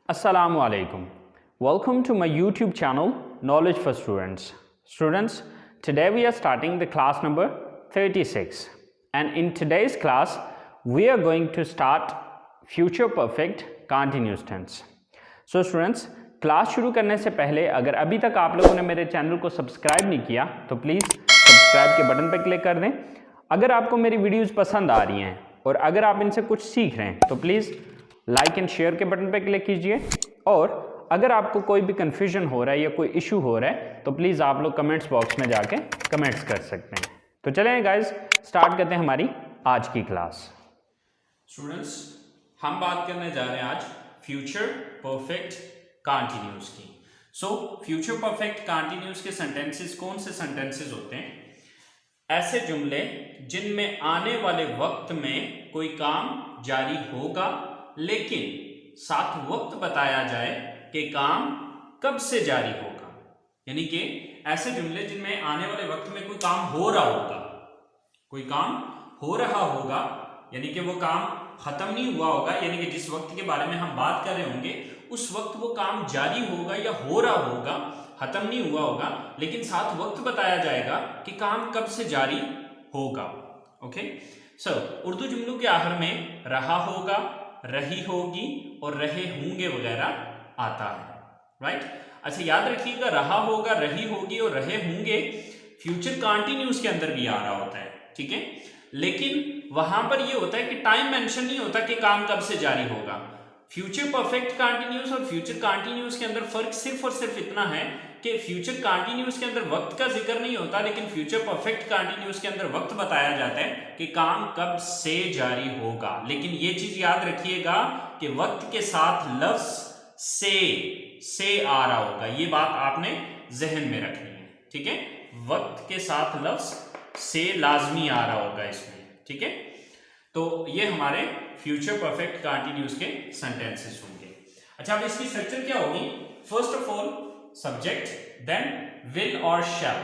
Assalamu alaikum. Welcome to my YouTube channel Knowledge for Students. Students, today we are starting the class number 36, and in today's class we are going to start future perfect continuous tense. So students, class शुरू करने से पहले अगर अभी तक आप लोगों ने मेरे चैनल को सब्सक्राइब नहीं किया तो प्लीज़ सब्सक्राइब के बटन पर क्लिक कर दें। अगर आपको मेरी वीडियोस पसंद आ रही हैं और अगर आप इनसे कुछ सीख रहे हैं तो प्लीज़ लाइक एंड शेयर के बटन पर क्लिक कीजिए। और अगर आपको कोई भी कन्फ्यूजन हो रहा है या कोई इशू हो रहा है तो प्लीज़ आप लोग कमेंट्स बॉक्स में जाके कमेंट्स कर सकते हैं। तो चलें गाइज, स्टार्ट करते हैं हमारी आज की क्लास। स्टूडेंट्स, हम बात करने जा रहे हैं आज फ्यूचर परफेक्ट कंटिन्यूअस की। सो फ्यूचर परफेक्ट कंटिन्यूअस के सेंटेंसेस कौन से सेंटेंसेस होते हैं? ऐसे जुमले जिनमें आने वाले वक्त में कोई काम जारी होगा लेकिन साथ वक्त बताया जाए कि काम कब से जारी होगा। यानी कि ऐसे जुमले जिनमें आने वाले वक्त में कोई काम हो रहा होगा, कोई काम हो रहा होगा यानी कि वो काम खत्म नहीं हुआ होगा, यानी कि जिस वक्त के बारे में हम बात कर रहे होंगे उस वक्त वो काम जारी होगा या हो रहा होगा, खत्म नहीं हुआ होगा, लेकिन साथ वक्त बताया जाएगा कि काम कब से जारी होगा। ओके, सो उर्दू जुमलों के आखिर में रहा होगा, रही होगी और रहे होंगे वगैरह आता है। राइट? अच्छा, याद रखिएगा, रहा होगा, रही होगी और रहे होंगे फ्यूचर कंटिन्यूअस के अंदर भी आ रहा होता है। ठीक है, लेकिन वहां पर ये होता है कि टाइम मेंशन नहीं होता कि काम कब से जारी होगा। फ्यूचर परफेक्ट कंटिन्यूअस और फ्यूचर कंटिन्यूअस के अंदर फर्क सिर्फ और सिर्फ इतना है कि फ्यूचर कंटिन्यूअस के अंदर वक्त का जिक्र नहीं होता, लेकिन फ्यूचर परफेक्ट कंटिन्यूअस के अंदर वक्त बताया जाता है कि काम कब से जारी होगा। लेकिन ये चीज याद रखिएगा कि वक्त के साथ लफ्ज से आ रहा होगा, ये बात आपने जहन में रखनी है। ठीक है, वक्त के साथ लफ्ज से लाजमी आ रहा होगा इसमें। ठीक है, तो ये हमारे फ्यूचर परफेक्ट कंटिन्यूअस के सेंटेंसेस होंगे। अच्छा, अब इसकी स्ट्रक्चर क्या होगी? First of all subject, then will और शैल,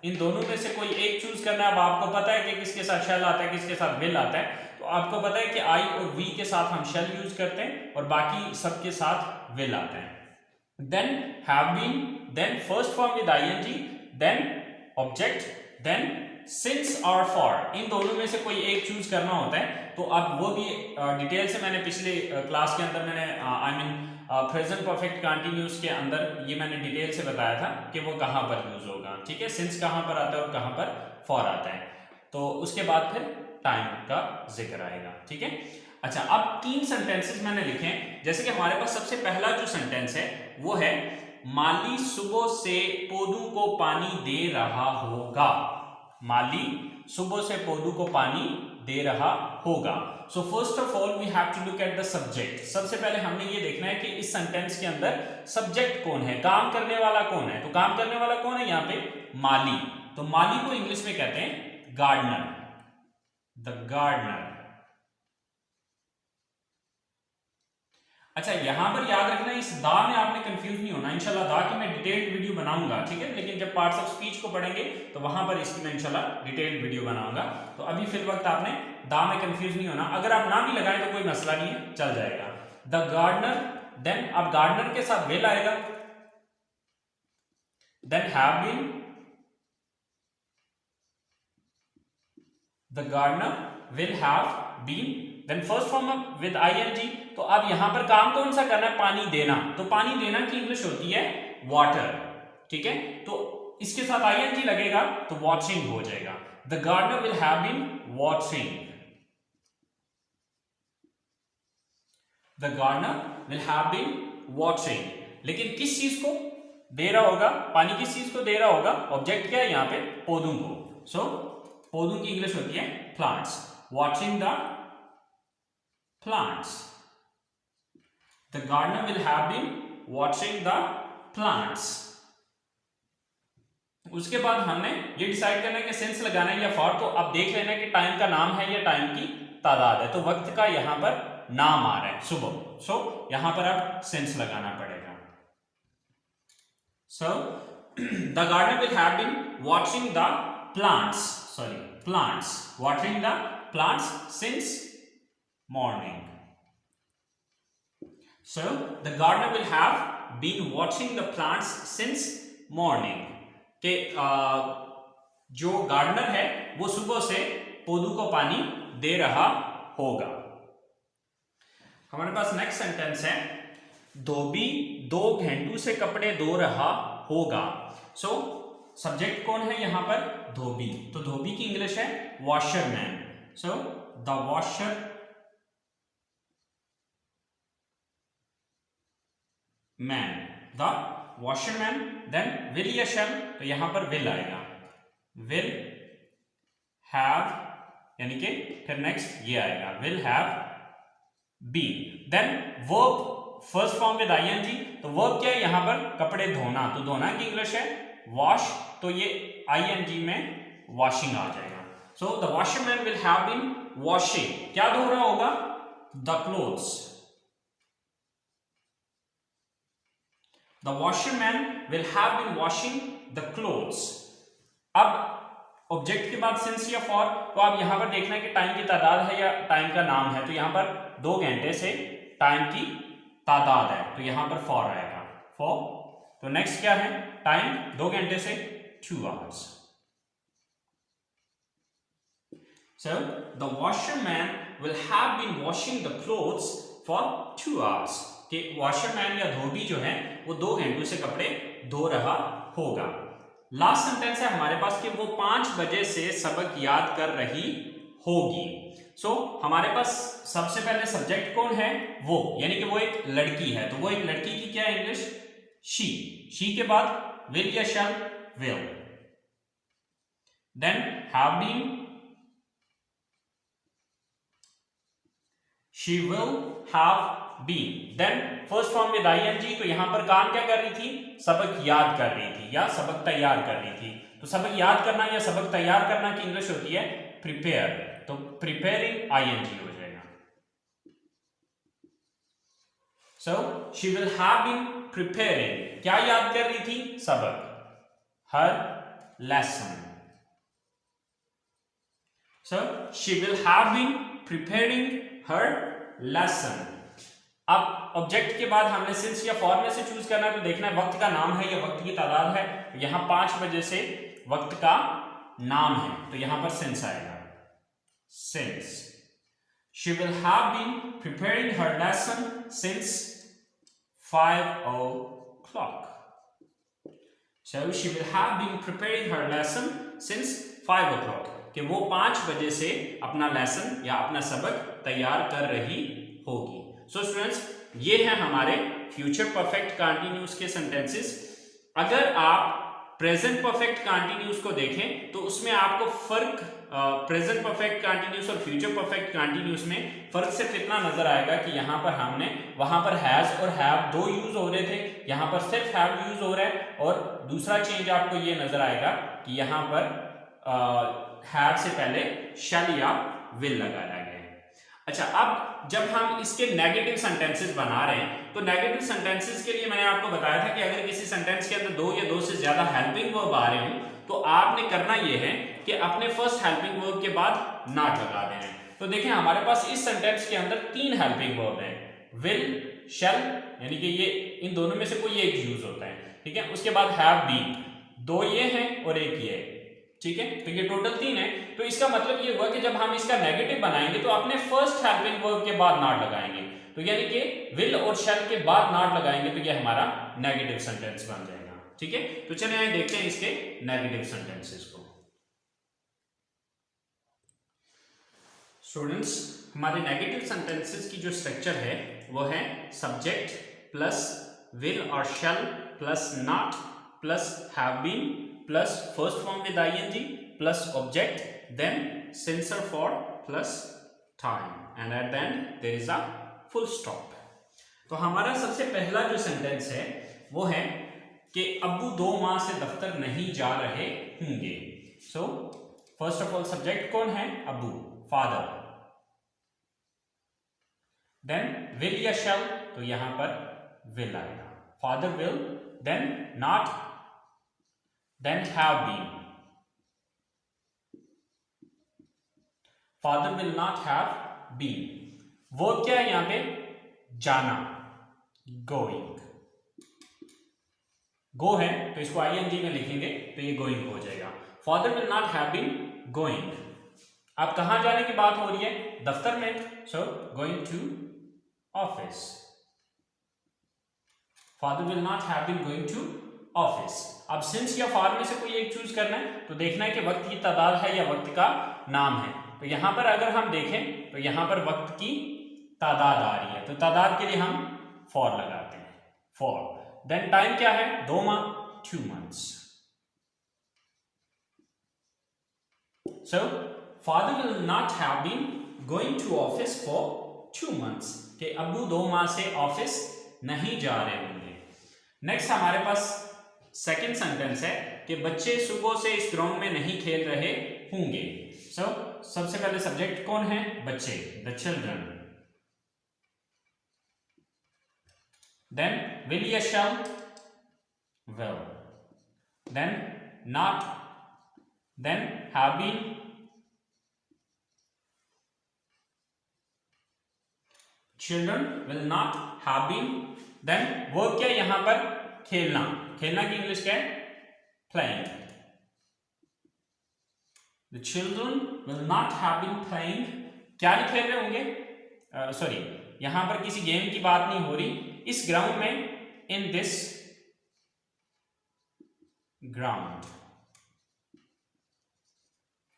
इन दोनों में से कोई एक चूज करना है। अब आपको पता है कि किसके साथ शैल आता है, किसके साथ विल आता है, तो आपको पता है कि आई और वी के साथ हम शैल यूज करते हैं और बाकी सबके साथ विल आता है। Then have been, then first form with ING, then object, then since और फॉर, इन दोनों में से कोई एक चूज करना होता है। तो अब वो भी डिटेल से मैंने पिछले क्लास के अंदर मैंने प्रेजेंट परफेक्ट कंटिन्यूअस के अंदर ये मैंने डिटेल से बताया था कि वो कहां पर यूज होगा। ठीक है, सिंस कहां पर आता है और कहां पर फॉर आता है, तो उसके बाद फिर टाइम का जिक्र आएगा। ठीक है, अच्छा, अब तीन सेंटेंसेस मैंने लिखे हैं। जैसे कि हमारे पास सबसे पहला जो सेंटेंस है वो है माली सुबह से पौधों को पानी दे रहा होगा। माली सुबह से पौधों को पानी दे रहा होगा। So first of all we have to look at the subject. सबसे पहले हमने ये देखना है कि इस सेंटेंस के अंदर सब्जेक्ट कौन है, काम करने वाला कौन है। तो काम करने वाला कौन है यहाँ पे? माली। तो माली को इंग्लिश में कहते हैं गार्डनर, द गार्डनर। अच्छा, यहां पर याद रखना, इस दा में आपने कंफ्यूज नहीं होना। इंशाल्लाह दा की मैं डिटेल्ड वीडियो बनाऊंगा। ठीक है, लेकिन जब पार्ट्स ऑफ स्पीच को पढ़ेंगे तो वहां पर इसकी मैं इंशाल्लाह डिटेल्ड वीडियो बनाऊंगा। तो अभी फिल वक्त आपने दा में कंफ्यूज नहीं होना। अगर आप ना भी लगाएं तो कोई मसला नहीं है, चल जाएगा। द गार्डनर, देन अब गार्डनर के साथ विल आएगा, then have been, the gardener will have been, then first form with ING. तो अब यहां पर काम कौन सा करना है? पानी देना। तो पानी देना की इंग्लिश होती है वाटर। ठीक है, तो इसके साथ आईएनजी लगेगा तो वॉचिंग हो जाएगा। The gardener will have been watching, the gardener will have been watching. लेकिन किस चीज को दे रहा होगा? पानी किस चीज को दे रहा होगा? ऑब्जेक्ट क्या है यहाँ पे? पौधों को। सो पौधों की इंग्लिश होती है plants. Watching the plants. The gardener will have been watching the plants. उसके बाद हमने ये डिसाइड करना है कि सिंस लगाना है या फॉर। तो अब देख लेना कि टाइम का नाम है या टाइम की तादाद है। तो वक्त का यहां पर नाम आ रहा है सुबह, सो यहां पर अब सिंस लगाना पड़ेगा। So the gardener will have been watching the plants, watering the plants since morning. So the gardener will have been watching the plants since morning. के जो गार्डनर है वो सुबह से पौधों को पानी दे रहा होगा। हमारे पास नेक्स्ट सेंटेंस है, धोबी 2 घंटों से कपड़े धो रहा होगा। सो सब्जेक्ट कौन है यहां पर? धोबी। तो धोबी की इंग्लिश है washerman. So the washer man, the washerman. Then will या शैल, तो यहां पर विल आएगा, विल हैव, यानी कि फिर नेक्स्ट ये आएगा, will have been. Then verb first form with ING, तो वर्ब क्या है यहां पर? कपड़े धोना। तो धोना की इंग्लिश है वॉश, तो ये आईएनजी में वॉशिंग आ जाएगा। So the washerman will have been washing, क्या धो रहा होगा? The clothes. The washerman will have been washing the clothes. अब ऑब्जेक्ट के बाद सिंस या फॉर, तो आप यहां पर देखना है कि टाइम की तादाद है या टाइम का नाम है। तो यहां पर 2 घंटे से टाइम की तादाद है, तो यहां पर फॉर आएगा, फॉर। तो नेक्स्ट क्या है? टाइम 2 घंटे से 2 hours. So the washerman will have been washing the clothes for 2 hours. कि वॉशरमैन या धोबी जो है वो 2 घंटों से कपड़े धो रहा होगा। लास्ट सेंटेंस है हमारे पास कि वो 5 बजे से सबक याद कर रही होगी। सो हमारे पास सबसे पहले सब्जेक्ट कौन है? वो, यानी कि वो एक लड़की है। तो वो एक लड़की की क्या है इंग्लिश? शी। शी के बाद विल या shall? Will. Then have been, she will have been. Then first form with ING, तो यहां पर काम क्या कर रही थी? सबक याद कर रही थी या सबक तैयार कर रही थी। तो सबक याद करना या सबक तैयार करना की इंग्लिश होती है प्रिपेयर। तो प्रिपेयरिंग आईएनजी हो जाएगा। So she will have been preparing, क्या याद कर रही थी? सबक, her lesson. So she will have been preparing her lesson. अब ऑब्जेक्ट के बाद हमने सिंस या फॉर में से चूज करना है, तो देखना है वक्त का नाम है या वक्त की तादाद है। तो यहां 5 बजे से वक्त का नाम है, तो यहां पर सिंस आएगा, since. She will have been preparing her lesson since 5 o'clock. So she will have been preparing her lesson since 5 o'clock. कि वो 5 बजे से अपना लेसन या अपना सबक तैयार कर रही होगी। सो स्टूडेंट्स, ये है हमारे फ्यूचर परफेक्ट कंटिन्यूअस के सेंटेंसेस। अगर आप प्रेजेंट परफेक्ट कंटिन्यूअस को देखें तो उसमें आपको फर्क प्रेजेंट परफेक्ट कंटिन्यूअस और फ्यूचर परफेक्ट कंटिन्यूअस में फर्क सिर्फ इतना नजर आएगा कि यहाँ पर हमने वहां पर हैज और हैव 2 यूज हो रहे थे, यहाँ पर सिर्फ हैव यूज हो रहा है। और दूसरा चेंज आपको ये नजर आएगा कि यहाँ पर हैव से पहले शैल या विल लगाया गया है। अच्छा, अब जब हम इसके नेगेटिव सेंटेंसेस बना रहे हैं तो नेगेटिव सेंटेंसेस के लिए मैंने आपको बताया था कि अगर किसी सेंटेंस के अंदर 2 या 2 से ज्यादा हेल्पिंग वर्ब आ रहे हो तो आपने करना यह है कि अपने फर्स्ट हेल्पिंग वर्ब के बाद नॉट लगा देना है। तो देखें हमारे पास इस सेंटेंस के अंदर 3 हेल्पिंग वर्ब हैं, विल, शैल, यानी कि ये इन दोनों में से कोई एक यूज होता है, ठीक है। उसके बाद हैव बीन, 2 ये हैं और 1 ये है, ठीक है। तो ये टोटल 3 है। तो इसका मतलब ये हुआ कि जब हम इसका नेगेटिव बनाएंगे तो अपने फर्स्ट हेल्पिंग वर्ब के बाद नॉट लगाएंगे, तो यानी कि विल और शैल के बाद नॉट लगाएंगे तो ये हमारा नेगेटिव सेंटेंस बन जाएगा, ठीक है। तो चलिए आइए देखते हैं इसके नेगेटिव सेंटेंसेस को। स्टूडेंट्स, हमारे नेगेटिव सेंटेंसेस की जो स्ट्रक्चर है वो है सब्जेक्ट प्लस विल और shall plus not plus have been plus first form with ING plus object then since और for plus time and at the end there is a full stop. तो हमारा सबसे पहला जो सेंटेंस है वो है कि अब्बू 2 माह से दफ्तर नहीं जा रहे होंगे। सो फर्स्ट ऑफ ऑल सब्जेक्ट कौन है? अब्बू, फादर। देन विल या शैल, तो यहां पर विल आएगा, father will, then not, then have been, father will not have been. Verb क्या है यहां पे? जाना, गोइंग। गो है तो इसको आईएनजी में लिखेंगे तो ये गोइंग हो जाएगा। Father will not have been going. अब कहां जाने की बात हो रही है? दफ्तर में। So going to office. Father will not have been going to office. अब सिंस या फॉर में से कोई एक चूज करना है तो देखना है कि वक्त की तादाद है या वक्त का नाम है। तो यहां पर अगर हम देखें तो यहां पर वक्त की तादाद आ रही है, तो तादाद के लिए हम फॉर लगाते हैं, फॉर। देन टाइम क्या है? 2 माह, 2 months। So father will not have been going to office for 2 months। कि अब्बू 2 माह से ऑफिस नहीं जा रहे होंगे। नेक्स्ट हमारे पास सेकंड सेंटेंस है कि बच्चे सुबह से इस ग्राउंड में नहीं खेल रहे होंगे। So सबसे पहले सब्जेक्ट कौन है? बच्चे, द चिल्ड्रन। Then will या shall? Will। Then not। Then have been। Children will not have been। Then verb क्या यहां पर? खेलना। खेलना की इंग्लिश क्या है? Playing। The children will not have been playing। क्या नहीं खेल रहे होंगे? सॉरी, यहां पर किसी गेम की बात नहीं हो रही। इस ग्राउंड में, इन दिस ग्राउंड।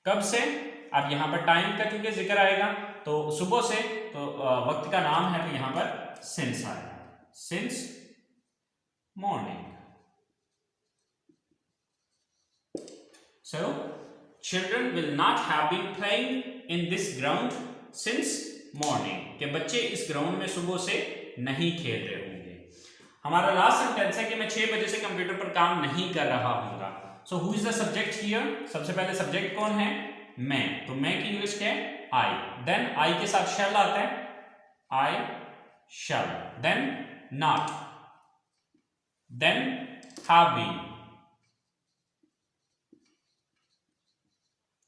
कब से? अब यहां पर टाइम का क्योंकि जिक्र आएगा तो सुबह से, तो वक्त का नाम है तो यहां पर सिंस आएगा, since morning. So children will not have been playing in this ground since morning. के बच्चे इस ग्राउंड में सुबह से नहीं खेल रहे होंगे। हमारा लास्ट सेंटेंस है कि मैं 6 बजे से कंप्यूटर पर काम नहीं कर रहा हूंगा। So who is the subject here? सबसे पहले सब्जेक्ट कौन है? मैं। तो मैं की इंग्लिश क्या है? आई। देन आई के साथ शैल आता है, I shall. Then not. Then have been,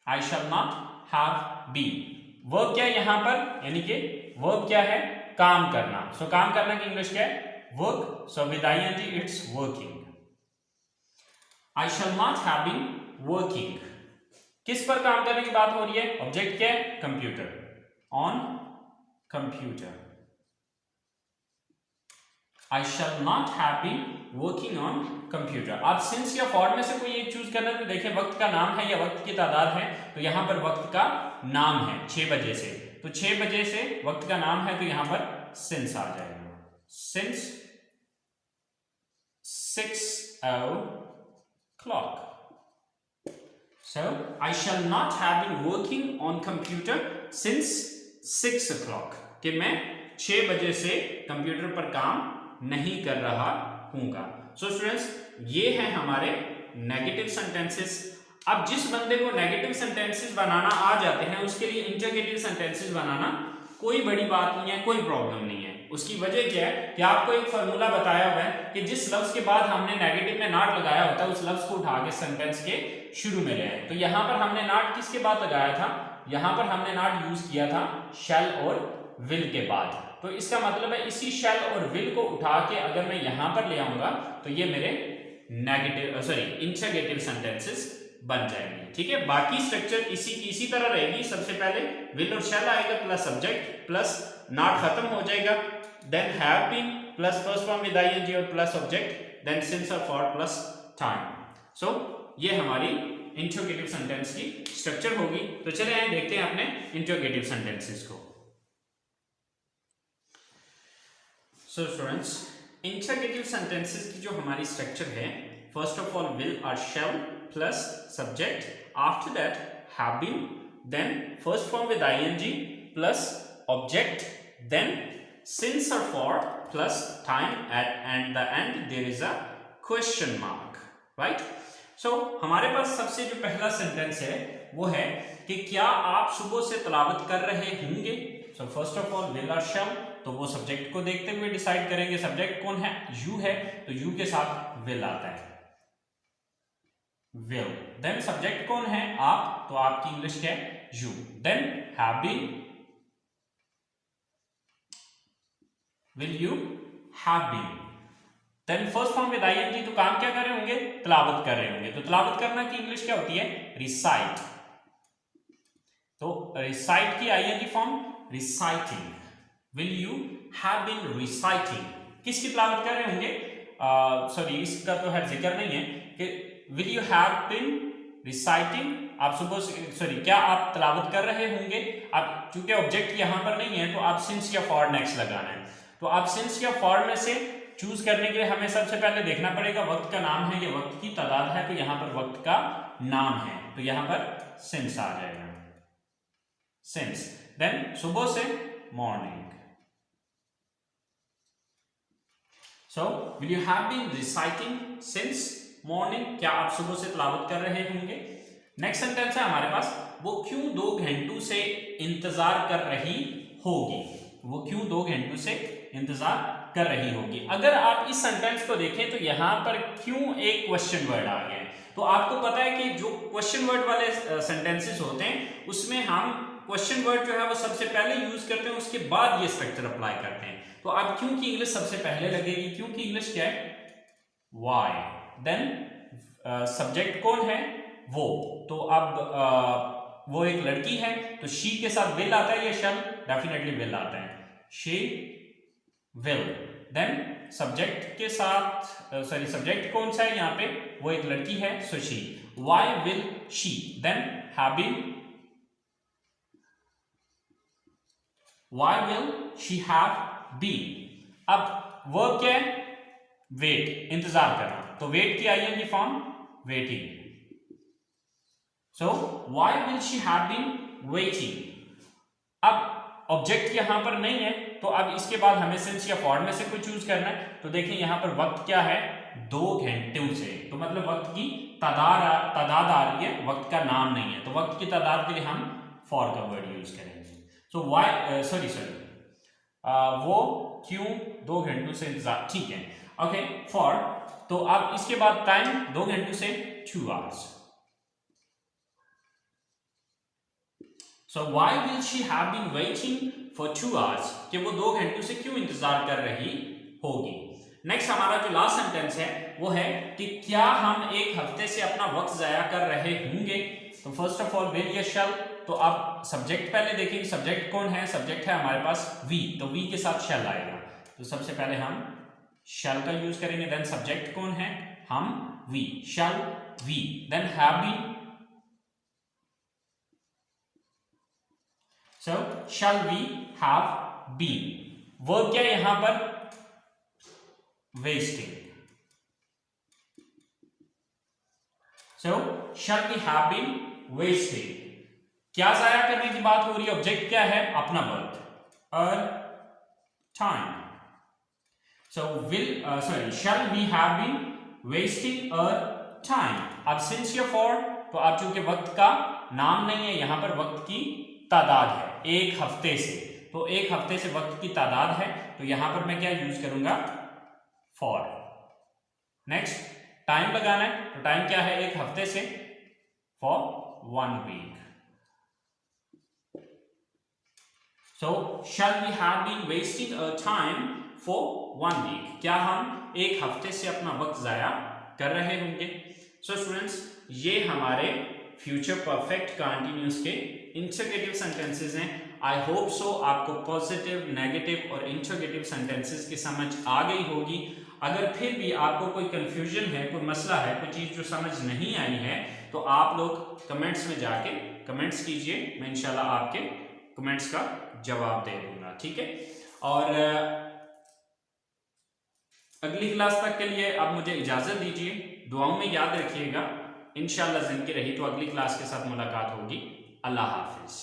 I shall not have been. Verb क्या है यहां पर? यानी कि वर्ब क्या है? काम करना। सो काम करना की इंग्लिश क्या है? Work. So with ING it's working. I shall not have been working. किस पर काम करने की बात हो रही है? ऑब्जेक्ट क्या है? Computer, on computer. I shall not have been working on computer. आप सिंस या फॉर में से कोई एक चूज करना, तो देखिए वक्त का नाम है या वक्त की तादाद है, तो यहां पर वक्त का नाम है 6 बजे से, तो 6 बजे से वक्त का नाम है तो यहां पर सिंस आ जाएगा, since 6 o'clock। So I shall not have been working on computer since 6 o'clock। कि मैं 6 बजे से कंप्यूटर पर काम नहीं कर रहा हूंगा। सो स्टूडेंट्स, ये हैं हमारे नेगेटिव सेंटेंसेस। अब जिस बंदे को नेगेटिव सेंटेंसेस बनाना आ जाते हैं उसके लिए इंटरगेटिव सेंटेंसेस बनाना कोई बड़ी बात नहीं है, कोई प्रॉब्लम नहीं है। उसकी वजह क्या है कि आपको एक फॉर्मूला बताया हुआ है कि जिस लफ्ज के बाद हमने नेगेटिव में नॉट लगाया होता है उस लफ्ज को उठा के सेंटेंस के शुरू में ले आए। तो यहां पर हमने नॉट किसके बाद लगाया था? यहां पर हमने नॉट यूज किया था शैल और विल के बाद। तो इसका मतलब है इसी शैल और विल को उठा के अगर मैं यहां पर ले आऊंगा तो ये मेरे नेगेटिव इंटरगेटिव सेंटेंसेस बन जाएंगे। ठीक है, बाकी स्ट्रक्चर इसी तरह रहेगी। सबसे पहले विल और शैल आएगा प्लस सब्जेक्ट प्लस नॉट खत्म हो जाएगा, then have been plus first form with ING और प्लस ऑब्जेक्ट, देन सिंस और फॉर प्लस टाइम। सो ये हमारी इंटरगेटिव सेंटेंस की स्ट्रक्चर होगी। तो चले आए देखते हैं अपने इंटरगेटिव सेंटेंसेस को। सो स्टूडेंट्स, इंटरगेटिव सेंटेंसेस की जो हमारी स्ट्रक्चर है, फर्स्ट ऑफ ऑल विल और shall plus subject, after that have been, then first form with ING plus object, then since और for plus time, at the end there is a question mark, right. So हमारे पास सबसे जो पहला sentence है वो है कि क्या आप सुबह से तिलावत कर रहे होंगे। सो फर्स्ट ऑफ ऑल विल और शैल, तो वो सब्जेक्ट को देखते हुए डिसाइड करेंगे। सब्जेक्ट कौन है? यू है, तो यू के साथ विल आता है, विल। देन सब्जेक्ट कौन है? आप, तो आपकी इंग्लिश क्या है? You. Then have been, will you have been. Then first form with ING, तो काम क्या कर रहे होंगे, तिलावत कर रहे होंगे। तो तिलावत करना की इंग्लिश क्या होती है, रिसाइट। तो रिसाइट की ING form reciting. Will you have been reciting, किसकी तिलावत कर रहे होंगे, सॉरी इसका तो है जिक्र नहीं है कि will you have been reciting, आप सुबह सॉरी क्या आप तिलावत कर रहे होंगे। आप चूंकि ऑब्जेक्ट यहां पर नहीं है तो आप सिंस या फॉर नेक्स्ट लगाना है। तो आप सिंस या फॉर में से चूज करने के लिए हमें सबसे पहले देखना पड़ेगा वक्त का नाम है या वक्त की तादाद है। तो यहां पर वक्त का नाम है तो यहां पर सिंस आ जाएगा, सिंस। देन सुबह से morning. So, will you have been reciting since morning? क्या आप सुबह से तिलावत कर रहे होंगे। नेक्स्ट सेंटेंस है हमारे पास, वो क्यों 2 घंटों से इंतजार कर रही होगी। वो क्यों 2 घंटों से इंतजार कर रही होगी। अगर आप इस सेंटेंस को देखें तो यहां पर क्यों एक क्वेश्चन वर्ड आ गया है। तो आपको पता है कि जो क्वेश्चन वर्ड वाले सेंटेंसेस होते हैं उसमें हम क्वेश्चन वर्ड जो है वो सबसे पहले यूज करते हैं, उसके बाद ये स्ट्रक्चर अप्लाई करते हैं। तो अब क्यों की इंग्लिश सबसे पहले लगेगी, क्यों की इंग्लिश क्या है, वाई। देन सब्जेक्ट कौन है, वो। तो अब वो एक लड़की है तो शी के साथ विल आता है या शैल, डेफिनेटली विल आता है, शी विल। देन सब्जेक्ट के साथ सॉरी सब्जेक्ट कौन सा है यहाँ पे, वो एक लड़की है so she, why will she. Then have been, why will she have been। अब वर्ब क्या है, वेट, इंतजार करना। तो वेट की ING form waiting. So why will she have been waiting। अब ऑब्जेक्ट यहां पर नहीं है तो अब इसके बाद हमें सिंस या फॉर में से कोई चूज करना है। तो देखिए यहां पर वक्त क्या है, 2 घंटों से। तो मतलब वक्त की तादाद आ रही है, वक्त का नाम नहीं है। तो वक्त की तादाद के लिए हम फॉर का वर्ड यूज करेंगे। सो वाई सॉरी वो क्यों 2 घंटों से इंतजार, ठीक है ओके फॉर। तो अब इसके बाद टाइम 2 घंटों से 2 hours. So why will she have been waiting for 2 hours, कि वो 2 घंटों से क्यों इंतजार कर रही होगी। नेक्स्ट हमारा जो लास्ट सेंटेंस है वो है कि क्या हम 1 हफ्ते से अपना वक्त जाया कर रहे होंगे। तो फर्स्ट ऑफ ऑल विल या शैल। तो आप सब्जेक्ट पहले देखेंगे, सब्जेक्ट कौन है, सब्जेक्ट है हमारे पास वी। तो वी के साथ शैल आएगा तो सबसे पहले हम शैल का यूज करेंगे। देन सब्जेक्ट कौन है, हम we, shall we. Then have been, so shall we have been. Verb क्या है यहां पर, wasting. So shall we have been wasting. क्या जाया करने की बात हो रही है, ऑब्जेक्ट क्या है, अपना birth, a time. So will sorry shall we have been wasting a time. अब सिंस या फॉर, तो अब चूंकि वक्त का नाम नहीं है यहां पर वक्त की तादाद है 1 हफ्ते से। तो 1 हफ्ते से वक्त की तादाद है तो यहां पर मैं क्या यूज करूंगा, फॉर। नेक्स्ट टाइम लगाना है तो टाइम क्या है, 1 हफ्ते से, for 1 week. So shall we have been wasting our time for 1 week? क्या हम 1 हफ्ते से अपना वक्त जाया कर रहे होंगे। So students, ये हमारे फ्यूचर परफेक्ट कंटिन्यूअस के इंटरोगेटिव सेंटेंसेस हैं। आई होप सो आपको पॉजिटिव, नेगेटिव और इंटरोगेटिव सेंटेंसेस की समझ आ गई होगी। अगर फिर भी आपको कोई कंफ्यूजन है, कोई मसला है, कोई चीज़ जो समझ नहीं आई है तो आप लोग कमेंट्स में जाके कमेंट्स कीजिए, मैं इंशाल्लाह आपके कमेंट्स का जवाब दे दूंगा, ठीक है। और अगली क्लास तक के लिए अब मुझे इजाजत दीजिए, दुआओं में याद रखिएगा। इंशाल्लाह जिंदगी रही तो अगली क्लास के साथ मुलाकात होगी। अल्लाह हाफिज।